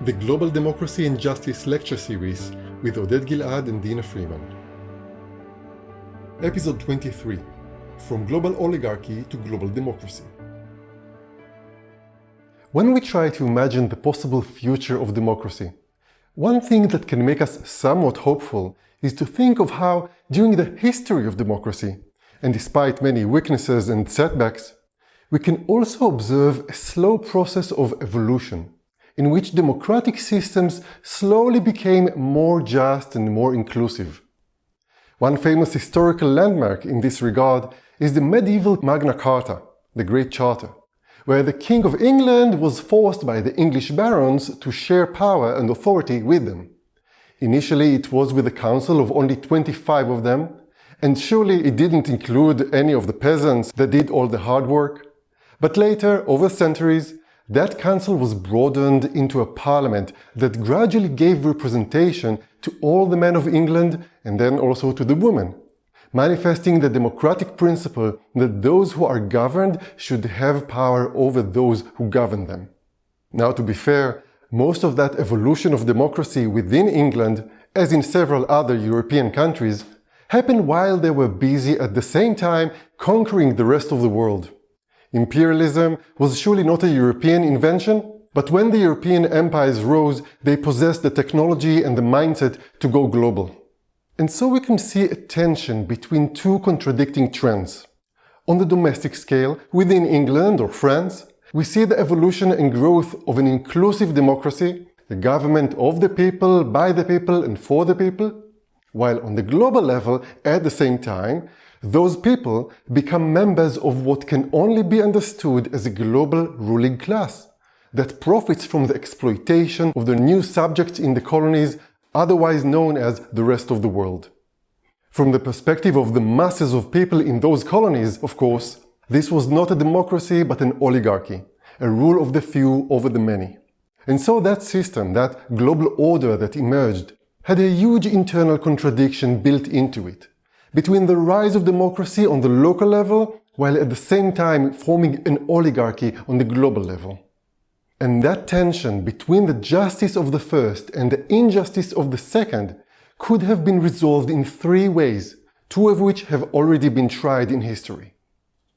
the Global Democracy and Justice Lecture Series with Oded Gilad and Dina Freeman. Episode 23, From Global Oligarchy to Global Democracy. When we try to imagine the possible future of democracy, one thing that can make us somewhat hopeful is to think of how, during the history of democracy, and despite many weaknesses and setbacks, we can also observe a slow process of evolution, in which democratic systems slowly became more just and more inclusive. One famous historical landmark in this regard is the medieval Magna Carta, the Great Charter, where the King of England was forced by the English barons to share power and authority with them. Initially, it was with a council of only 25 of them, and surely it didn't include any of the peasants that did all the hard work. But later, over centuries, that council was broadened into a parliament that gradually gave representation to all the men of England and then also to the women, manifesting the democratic principle that those who are governed should have power over those who govern them. Now, to be fair, most of that evolution of democracy within England, as in several other European countries, happened while they were busy at the same time conquering the rest of the world. Imperialism was surely not a European invention, but when the European empires rose, they possessed the technology and the mindset to go global. And so we can see a tension between two contradicting trends. On the domestic scale, within England or France, we see the evolution and growth of an inclusive democracy, a government of the people, by the people, and for the people, while on the global level, at the same time, those people become members of what can only be understood as a global ruling class that profits from the exploitation of the new subjects in the colonies, otherwise known as the rest of the world. From the perspective of the masses of people in those colonies, of course, this was not a democracy but an oligarchy, a rule of the few over the many. And so that system, that global order that emerged, had a huge internal contradiction built into it, between the rise of democracy on the local level, while at the same time forming an oligarchy on the global level. And that tension between the justice of the first and the injustice of the second could have been resolved in three ways, two of which have already been tried in history.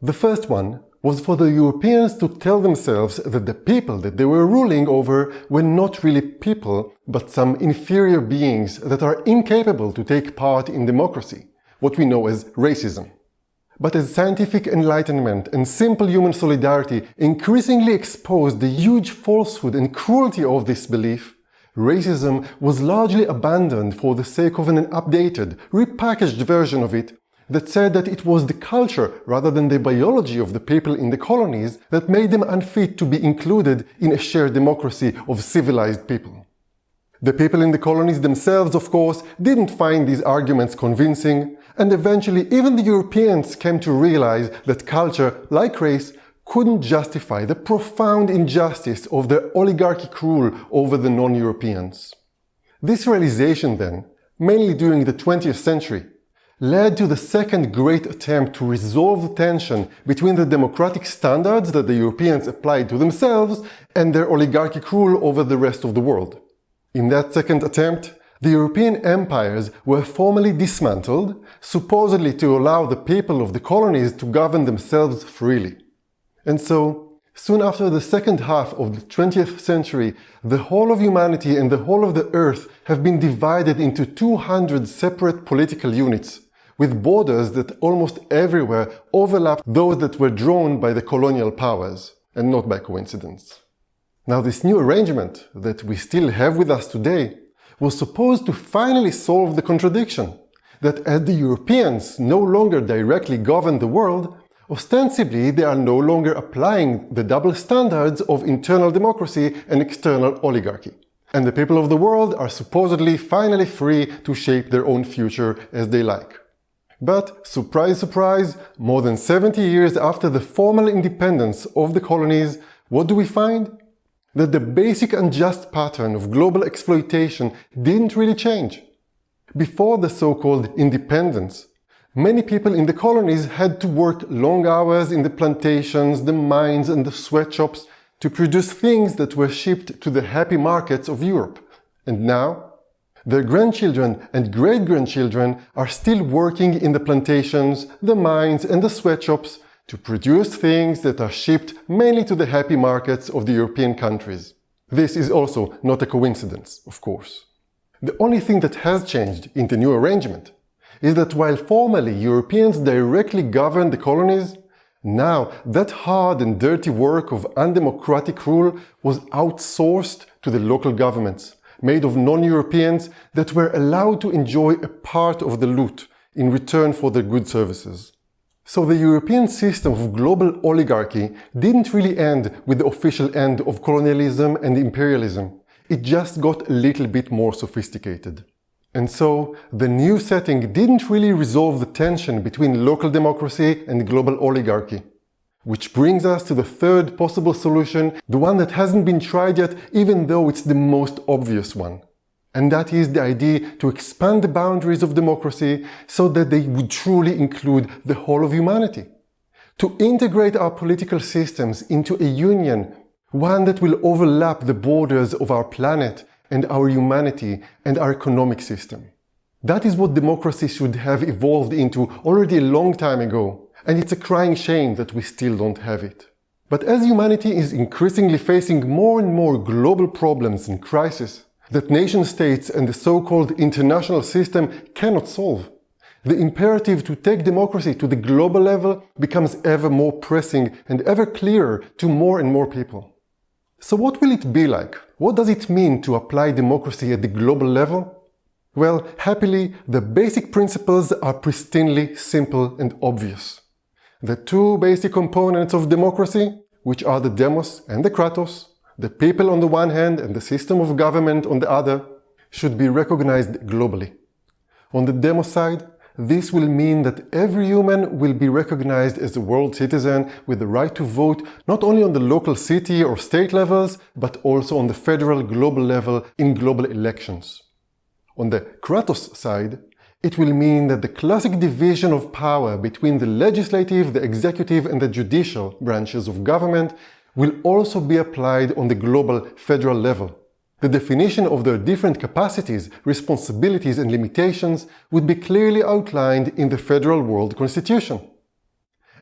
The first one was for the Europeans to tell themselves that the people that they were ruling over were not really people, but some inferior beings that are incapable to take part in democracy, what we know as racism. But as scientific enlightenment and simple human solidarity increasingly exposed the huge falsehood and cruelty of this belief, racism was largely abandoned for the sake of an updated, repackaged version of it that said that it was the culture rather than the biology of the people in the colonies that made them unfit to be included in a shared democracy of civilized people. The people in the colonies themselves, of course, didn't find these arguments convincing, and eventually even the Europeans came to realize that culture, like race, couldn't justify the profound injustice of their oligarchic rule over the non-Europeans. This realization then, mainly during the 20th century, led to the second great attempt to resolve the tension between the democratic standards that the Europeans applied to themselves and their oligarchic rule over the rest of the world. In that second attempt, the European empires were formally dismantled, supposedly to allow the people of the colonies to govern themselves freely. And so, soon after the second half of the 20th century, the whole of humanity and the whole of the earth have been divided into 200 separate political units, with borders that almost everywhere overlap those that were drawn by the colonial powers, and not by coincidence. Now, this new arrangement that we still have with us today was supposed to finally solve the contradiction that as the Europeans no longer directly govern the world, ostensibly they are no longer applying the double standards of internal democracy and external oligarchy. And the people of the world are supposedly finally free to shape their own future as they like. But, surprise, surprise, more than 70 years after the formal independence of the colonies, what do we find? That the basic unjust pattern of global exploitation didn't really change. Before the so-called independence, many people in the colonies had to work long hours in the plantations, the mines and the sweatshops to produce things that were shipped to the happy markets of Europe. And now, their grandchildren and great-grandchildren are still working in the plantations, the mines and the sweatshops to produce things that are shipped mainly to the happy markets of the European countries. This is also not a coincidence, of course. The only thing that has changed in the new arrangement is that while formally Europeans directly govern the colonies, now that hard and dirty work of undemocratic rule was outsourced to the local governments, made of non-Europeans that were allowed to enjoy a part of the loot in return for their good services. So the European system of global oligarchy didn't really end with the official end of colonialism and imperialism. It just got a little bit more sophisticated. And so, the new setting didn't really resolve the tension between local democracy and global oligarchy. Which brings us to the third possible solution, the one that hasn't been tried yet, even though it's the most obvious one. And that is the idea to expand the boundaries of democracy so that they would truly include the whole of humanity. To integrate our political systems into a union, one that will overlap the borders of our planet and our humanity and our economic system. That is what democracy should have evolved into already a long time ago, and it's a crying shame that we still don't have it. But as humanity is increasingly facing more and more global problems and crises that nation-states and the so-called international system cannot solve, the imperative to take democracy to the global level becomes ever more pressing and ever clearer to more and more people. So what will it be like? What does it mean to apply democracy at the global level? Well, happily, the basic principles are pristinely simple and obvious. The two basic components of democracy, which are the demos and the kratos, the people on the one hand and the system of government on the other, should be recognized globally. On the demo side, this will mean that every human will be recognized as a world citizen with the right to vote not only on the local city or state levels, but also on the federal global level in global elections. On the kratos side, it will mean that the classic division of power between the legislative, the executive and the judicial branches of government will also be applied on the global federal level. The definition of their different capacities, responsibilities and limitations would be clearly outlined in the Federal World Constitution.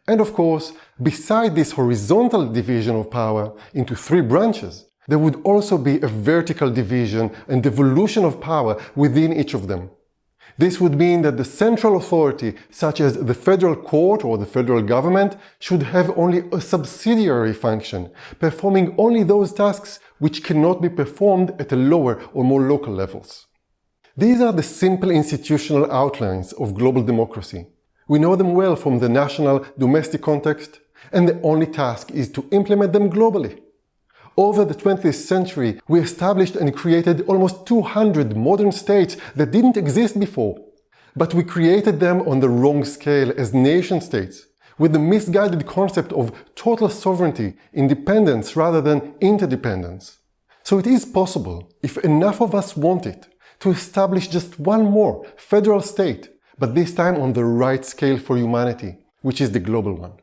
And of course, beside this horizontal division of power into three branches, there would also be a vertical division and devolution of power within each of them. This would mean that the central authority, such as the federal court or the federal government, should have only a subsidiary function, performing only those tasks which cannot be performed at a lower or more local levels. These are the simple institutional outlines of global democracy. We know them well from the national, domestic context, and the only task is to implement them globally. Over the 20th century, we established and created almost 200 modern states that didn't exist before. But we created them on the wrong scale as nation-states, with the misguided concept of total sovereignty, independence rather than interdependence. So it is possible, if enough of us want it, to establish just one more federal state, but this time on the right scale for humanity, which is the global one.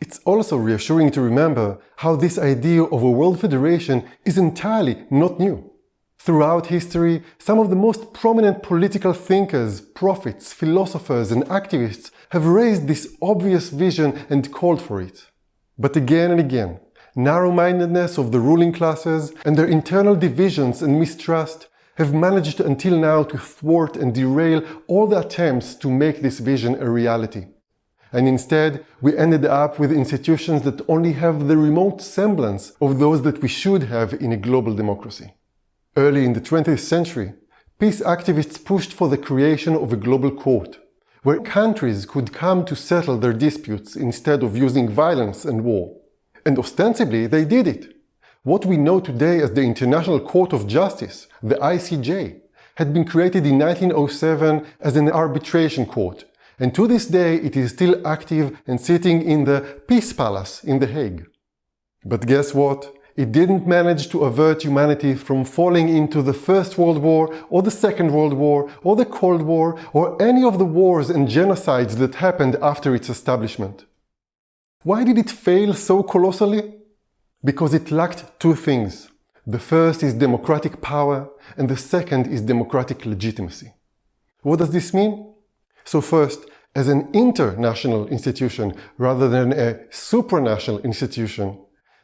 It's also reassuring to remember how this idea of a world federation is entirely not new. Throughout history, some of the most prominent political thinkers, prophets, philosophers and activists have raised this obvious vision and called for it. But again and again, narrow-mindedness of the ruling classes and their internal divisions and mistrust have managed until now to thwart and derail all the attempts to make this vision a reality. And instead, we ended up with institutions that only have the remote semblance of those that we should have in a global democracy. Early in the 20th century, peace activists pushed for the creation of a global court, where countries could come to settle their disputes instead of using violence and war. And ostensibly, they did it. What we know today as the International Court of Justice, the ICJ, had been created in 1907 as an arbitration court, and to this day it is still active and sitting in the Peace Palace in The Hague. But guess what? It didn't manage to avert humanity from falling into the First World War or the Second World War or the Cold War or any of the wars and genocides that happened after its establishment. Why did it fail so colossally? because it lacked two things. The first is democratic power, and the second is democratic legitimacy. What does this mean? So first, as an international institution rather than a supranational institution,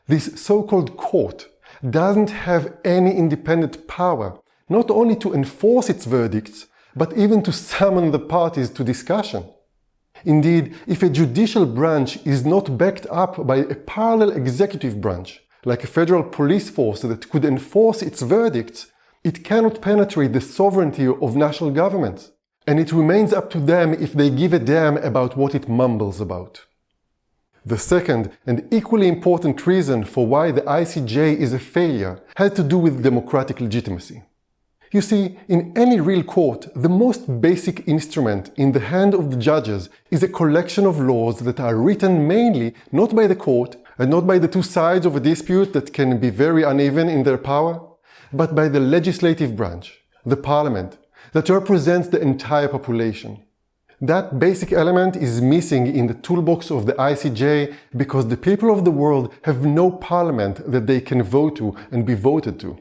this so-called court doesn't have any independent power, not only to enforce its verdicts, but even to summon the parties to discussion. Indeed, if a judicial branch is not backed up by a parallel executive branch, like a federal police force that could enforce its verdicts, it cannot penetrate the sovereignty of national governments, and it remains up to them if they give a damn about what it mumbles about. The second and equally important reason for why the ICJ is a failure has to do with democratic legitimacy. You see, in any real court, the most basic instrument in the hand of the judges is a collection of laws that are written mainly not by the court and not by the two sides of a dispute that can be very uneven in their power, but by the legislative branch, the parliament, that represents the entire population. That basic element is missing in the toolbox of the ICJ because the people of the world have no parliament that they can vote to and be voted to.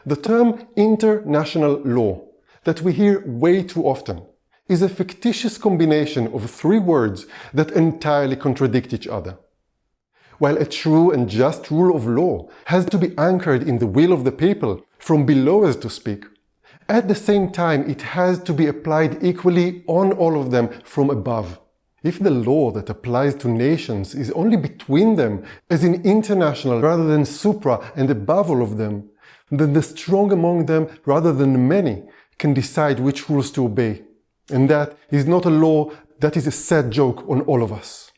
The term international law, that we hear way too often, is a fictitious combination of three words that entirely contradict each other. While a true and just rule of law has to be anchored in the will of the people, from below as to speak, at the same time it has to be applied equally on all of them from above. If the law that applies to nations is only between them, as in international rather than supra and above all of them, then the strong among them, rather than many, can decide which rules to obey. And that is not a law, that is a sad joke on all of us.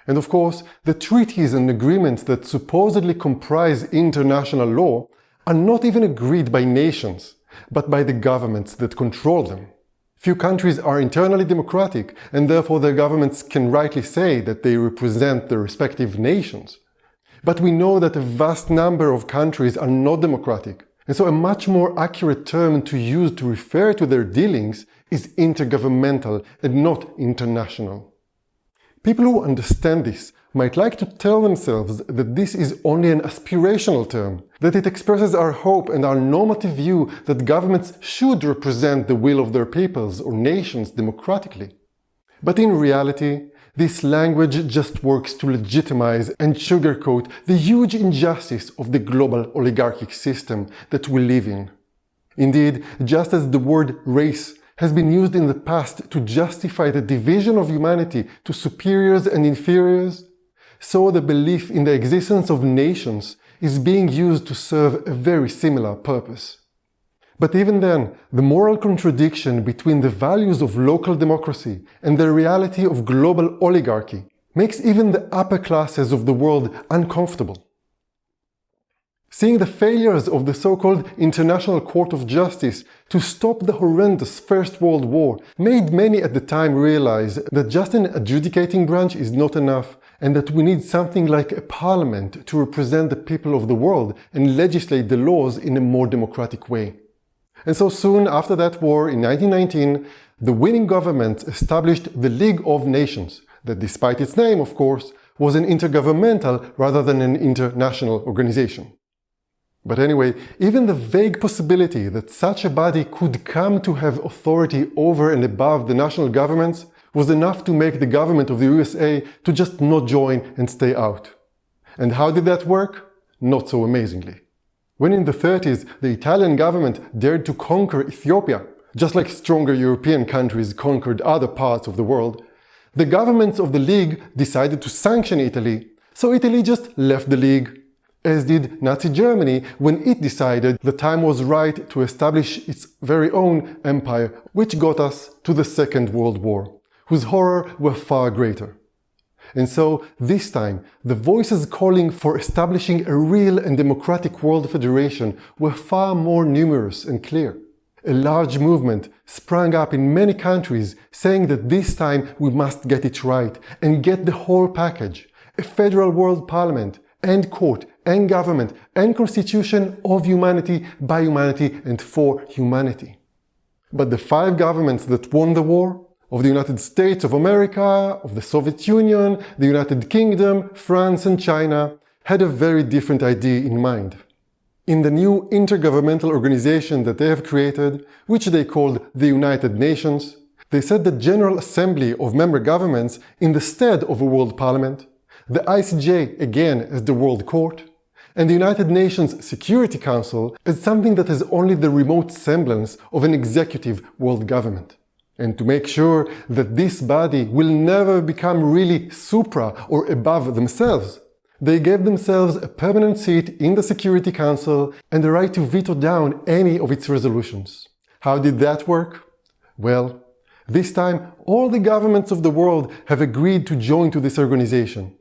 And of course, the treaties and agreements that supposedly comprise international law are not even agreed by nations, but by the governments that control them. Few countries are internally democratic, and therefore their governments can rightly say that they represent their respective nations. But we know that a vast number of countries are not democratic, and so a much more accurate term to use to refer to their dealings is intergovernmental and not international. People who understand this might like to tell themselves that this is only an aspirational term, that it expresses our hope and our normative view that governments should represent the will of their peoples or nations democratically. But in reality, this language just works to legitimize and sugarcoat the huge injustice of the global oligarchic system that we live in. Indeed, just as the word race has been used in the past to justify the division of humanity to superiors and inferiors, so the belief in the existence of nations is being used to serve a very similar purpose. But even then, the moral contradiction between the values of local democracy and the reality of global oligarchy makes even the upper classes of the world uncomfortable. Seeing the failures of the so-called International Court of Justice to stop the horrendous First World War made many at the time realize that just an adjudicating branch is not enough, and that we need something like a parliament to represent the people of the world and legislate the laws in a more democratic way. And so soon after that war, in 1919, the winning government established the League of Nations, that despite its name, of course, was an intergovernmental rather than an international organization. But anyway, even the vague possibility that such a body could come to have authority over and above the national governments was enough to make the government of the USA to just not join and stay out. And how did that work? Not so amazingly. When in the 30s the Italian government dared to conquer Ethiopia, just like stronger European countries conquered other parts of the world, the governments of the League decided to sanction Italy, so Italy just left the League. As did Nazi Germany when it decided the time was right to establish its very own empire, which got us to the Second World War, whose horror were far greater. And so, this time, the voices calling for establishing a real and democratic world federation were far more numerous and clear. A large movement sprang up in many countries saying that this time we must get it right and get the whole package: a federal world parliament, and court, and government, and constitution of humanity, by humanity, and for humanity. But the 5 governments that won the war, of the United States of America, of the Soviet Union, the United Kingdom, France and China, had a very different idea in mind. In the new intergovernmental organization that they have created, which they called the United Nations, they set the General Assembly of member governments in the stead of a World Parliament, the ICJ again as the World Court, and the United Nations Security Council as something that has only the remote semblance of an executive world government. And to make sure that this body will never become really supra or above themselves, they gave themselves a permanent seat in the Security Council and the right to veto down any of its resolutions. How did that work? Well, this time all the governments of the world have agreed to join to this organization.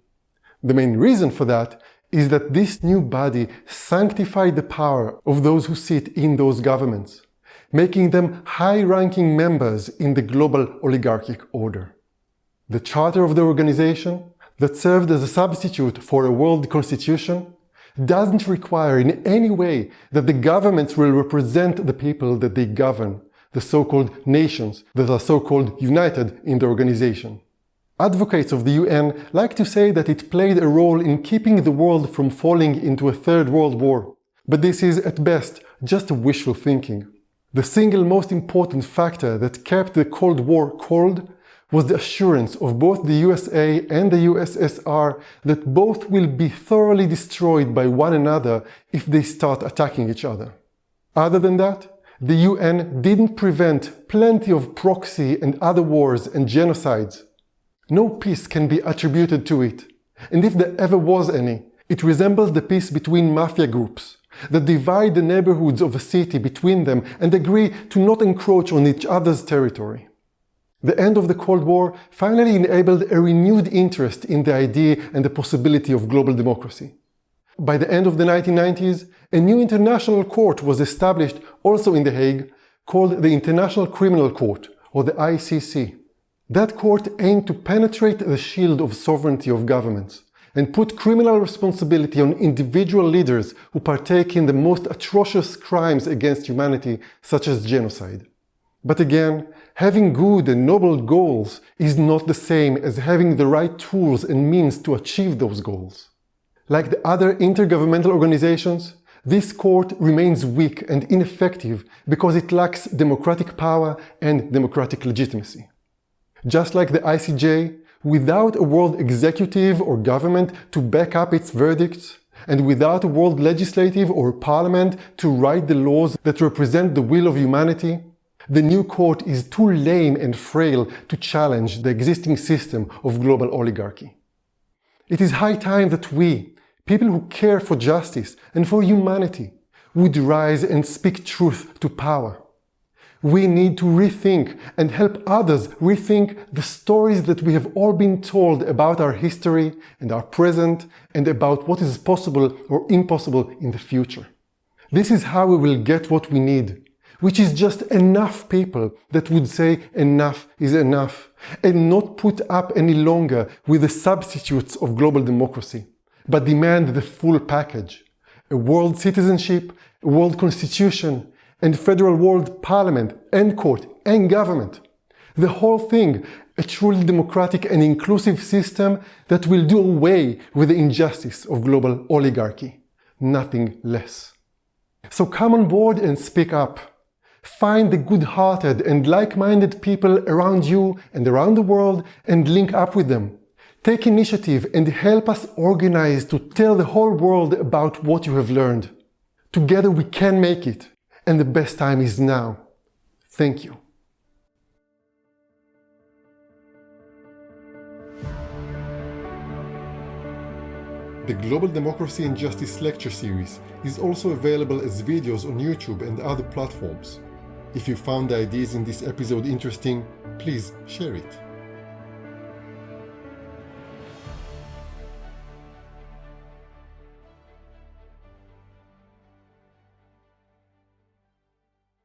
The main reason for that is that this new body sanctified the power of those who sit in those governments, making them high-ranking members in the global oligarchic order. The charter of the organization, that served as a substitute for a world constitution, doesn't require in any way that the governments will represent the people that they govern, the so-called nations that are so-called united in the organization. Advocates of the UN like to say that it played a role in keeping the world from falling into a third world war, but this is at best just wishful thinking. The single most important factor that kept the Cold War cold was the assurance of both the USA and the USSR that both will be thoroughly destroyed by one another if they start attacking each other. Other than that, the UN didn't prevent plenty of proxy and other wars and genocides. No peace can be attributed to it, and if there ever was any, it resembles the peace between mafia groups that divide the neighborhoods of a city between them and agree to not encroach on each other's territory. The end of the Cold War finally enabled a renewed interest in the idea and the possibility of global democracy. By the end of the 1990s, a new international court was established also in The Hague, called the International Criminal Court, or the ICC. That court aimed to penetrate the shield of sovereignty of governments and put criminal responsibility on individual leaders who partake in the most atrocious crimes against humanity, such as genocide. But again, having good and noble goals is not the same as having the right tools and means to achieve those goals. Like the other intergovernmental organizations, this court remains weak and ineffective because it lacks democratic power and democratic legitimacy. Just like the ICJ, without a world executive or government to back up its verdicts, and without a world legislative or parliament to write the laws that represent the will of humanity, the new court is too lame and frail to challenge the existing system of global oligarchy. It is high time that we, people who care for justice and for humanity, would rise and speak truth to power. We need to rethink and help others rethink the stories that we have all been told about our history and our present and about what is possible or impossible in the future. This is how we will get what we need, which is just enough people that would say enough is enough and not put up any longer with the substitutes of global democracy, but demand the full package: a world citizenship, a world constitution, and federal world parliament and court and government. The whole thing, a truly democratic and inclusive system that will do away with the injustice of global oligarchy. Nothing less. So come on board and speak up. Find the good-hearted and like-minded people around you and around the world and link up with them. Take initiative and help us organize to tell the whole world about what you have learned. Together we can make it. And the best time is now. Thank you. The Global Democracy and Justice Lecture Series is also available as videos on YouTube and other platforms. If you found the ideas in this episode interesting, please share it.